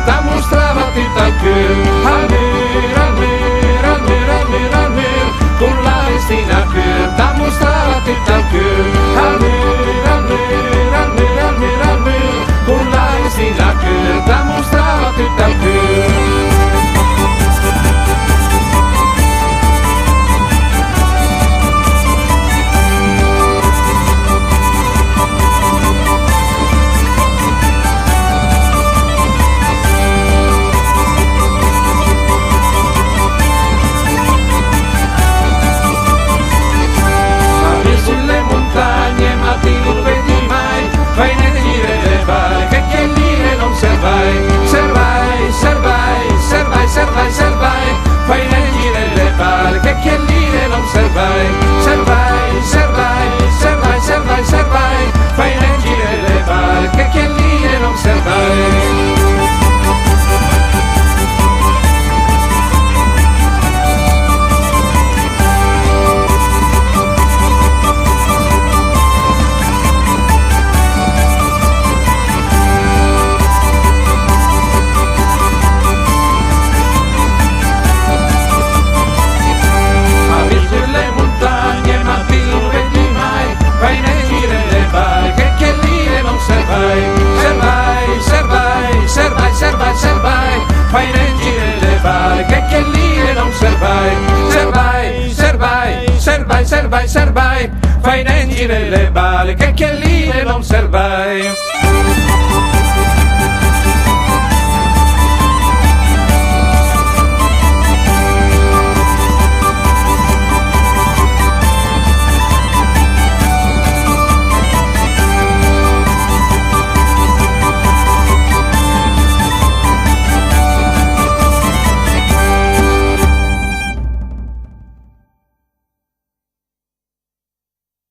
Ta mostrava tot el cul al mur, al mur, al mur, al mur, al mur, con la vestina cul. Ta mostrava tot el cul al mur, al mur, al mur, al mur, al mur, con la vestina cul. Ta mostrava tot el cul. Fai nel giro le pale, che chiellire non servai, servai, servai, servai, servai, servai, fai nel giro le pale, che chiellire non servai. Fai nel giro le pale, che chiellire non servai, servai, servai, servai, servai, servai, fai nel giro le pale, che chiellire non servai.